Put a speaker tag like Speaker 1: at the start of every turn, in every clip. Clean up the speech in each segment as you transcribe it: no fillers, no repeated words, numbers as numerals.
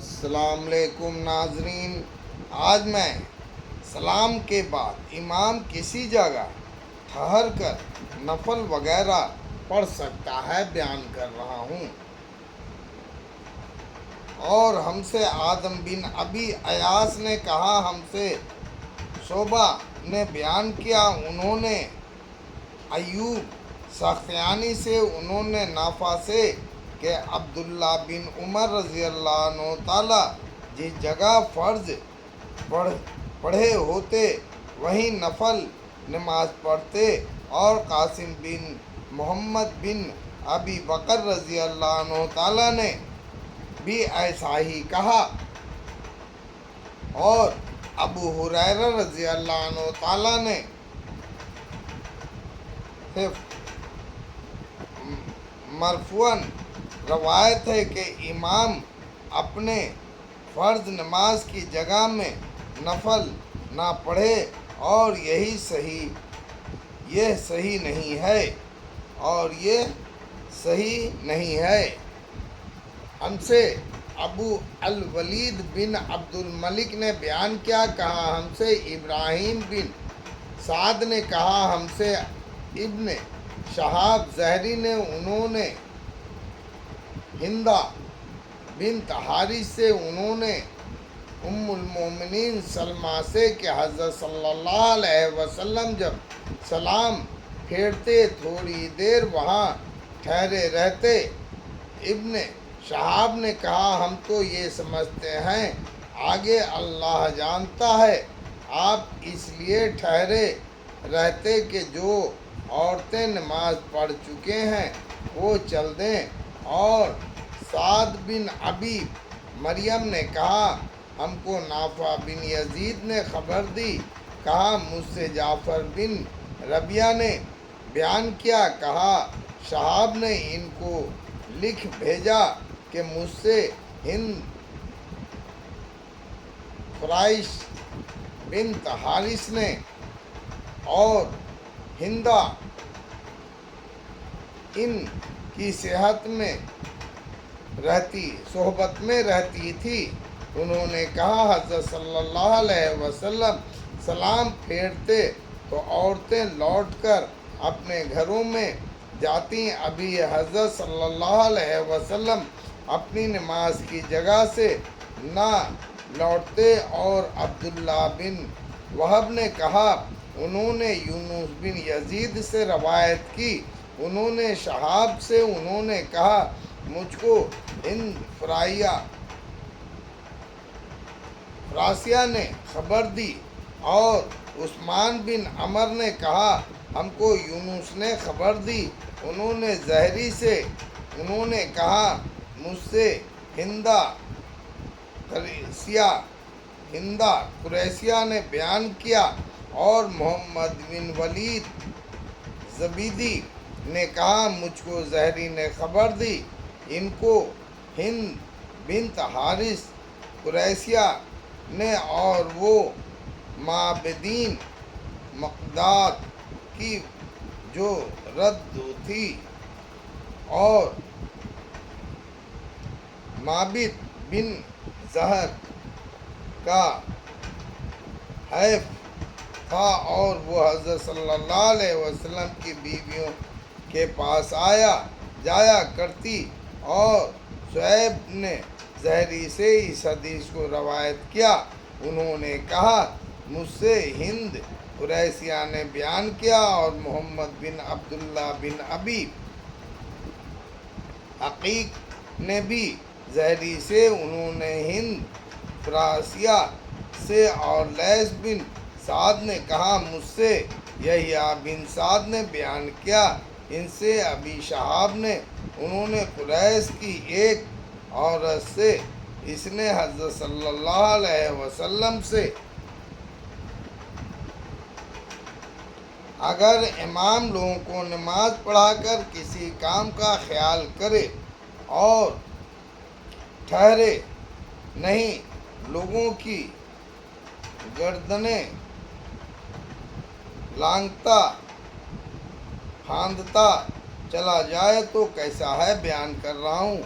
Speaker 1: السلام علیکم ناظرین، آج میں سلام کے بعد امام کسی جگہ ٹھہر کر نفل وغیرہ پڑھ سکتا ہے بیان کر رہا ہوں۔ اور ہم سے آدم بن ابی ایاس نے کہا، ہم سے شعبہ نے بیان کیا، انہوں نے ایوب سختیانی سے، انہوں نے نافع سے کہ عبداللہ بن عمر رضی اللہ عنہ تعالیٰ جس جگہ فرض پڑھے ہوتے وہیں نفل نماز پڑھتے، اور قاسم بن محمد بن ابی بکر رضی اللہ عنہ تعالیٰ نے بھی ایسا ہی کہا، اور ابو ہریرہ رضی اللہ عنہ تعالیٰ نے مرفوعاً روایت ہے کہ امام اپنے فرض نماز کی جگہ میں نفل نہ پڑھے، اور یہ صحیح نہیں ہے۔ ہم سے ابو الولید بن عبد الملک نے بیان کیا، کہا ہم سے ابراہیم بن سعد نے کہا، ہم سے ابن شہاب زہری نے، انہوں نے ہندہ بنت حارث سے، انہوں نے ام المومنین سلمہ سے کہ حضرت صلی اللہ علیہ وسلم جب سلام پھیرتے تھوڑی دیر وہاں ٹھہرے رہتے۔ ابن شہاب نے کہا، ہم تو یہ سمجھتے ہیں آگے اللہ جانتا ہے، آپ اس لیے ٹھہرے رہتے کہ جو عورتیں نماز پڑھ چکے ہیں وہ چل دیں۔ اور سعد بن ابی مریم نے کہا، ہم کو نافع بن یزید نے خبر دی، کہا مجھ سے جعفر بن ربیعہ نے بیان کیا، کہا شہاب نے ان کو لکھ بھیجا کہ مجھ سے ہند فرائش بنت حارث نے، اور ہندہ ان کی صحبت میں رہتی تھی، انہوں نے کہا حضرت صلی اللہ علیہ وسلم سلام پھیرتے تو عورتیں لوٹ کر اپنے گھروں میں جاتی، ابھی حضرت صلی اللہ علیہ وسلم اپنی نماز کی جگہ سے نہ لوٹتے۔ اور عبداللہ بن وہب نے کہا، انہوں نے یونس بن یزید سے روایت کی، انہوں نے شہاب سے، انہوں نے کہا مجھ کو ہند فراسیہ نے خبر دی، اور عثمان بن عمر نے کہا ہم کو یونس نے خبر دی، انہوں نے زہری سے، انہوں نے کہا مجھ سے ہندہ قریشیہ نے بیان کیا، اور محمد بن ولید زبیدی نے کہا مجھ کو زہری نے خبر دی، ان کو ہند بنت حارث قریشیہ نے، اور وہ معبدین مقداد کی جو رد تھی، اور معبد بن زہر کا حیف تھا، اور وہ حضرت صلی اللہ علیہ وسلم کی بیویوں کے پاس جایا کرتی۔ اور شعیب نے زہری سے اس حدیث کو روایت کیا، انہوں نے کہا مجھ سے ہند قریشیہ نے بیان کیا، اور محمد بن عبداللہ بن ابی حقیق نے بھی زہری سے، انہوں نے ہند فراسیہ سے، اور لیث بن سعد نے کہا مجھ سے یحییٰ بن سعد نے بیان کیا، ان سے ابی شہاب نے، انہوں نے قریش کی ایک عورت سے، اس نے حضرت صلی اللہ علیہ وسلم سے، اگر امام لوگوں کو نماز پڑھا کر کسی کام کا خیال کرے اور ٹھہرے نہیں، لوگوں کی گردنیں لانگتا پھاندتا چلا جائے تو کیسا ہے بیان کر رہا ہوں۔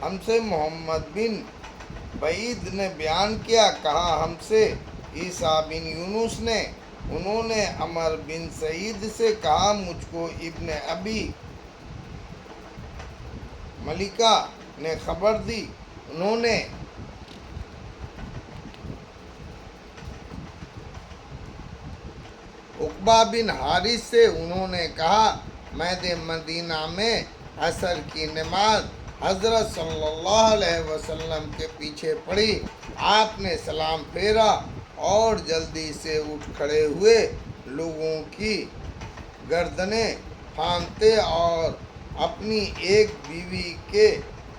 Speaker 1: ہم سے محمد بن بعید نے بیان کیا، کہا ہم سے عیسیٰ بن یونس نے، انہوں نے عمر بن سعید سے کہا مجھ کو ابن ابی ملیکہ نے خبر دی، انہوں نے عقبہ بن حارث سے، انہوں نے کہا مدینہ میں عصر کی نماز حضرت صلی اللہ علیہ وسلم کے پیچھے پڑھی، آپ نے سلام پھیرا اور جلدی سے اٹھ کھڑے ہوئے، لوگوں کی گردنیں تھامتے اور اپنی ایک بیوی کے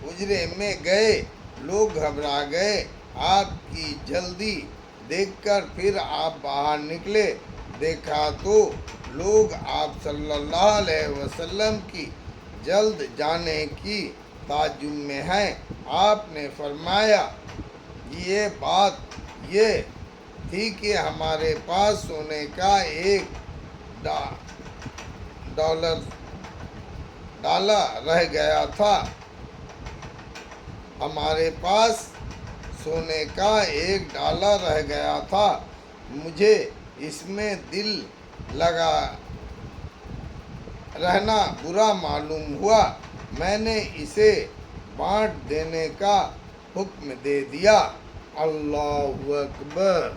Speaker 1: حجرے میں گئے، لوگ گھبرا گئے، آپ کی جلدی دیکھ کر پھر آپ باہر نکلے، دیکھا تو لوگ آپ صلی اللہ علیہ وسلم کی جلد جانے کی تعجب میں ہیں، آپ نے فرمایا یہ بات یہ تھی کہ ہمارے پاس سونے کا ایک ڈالا رہ گیا تھا، ہمارے پاس سونے کا ایک ڈالا رہ گیا تھا، مجھے اس میں دل لگا رہنا برا معلوم ہوا، میں نے اسے بانٹ دینے کا حکم دے دیا۔ اللہ اکبر۔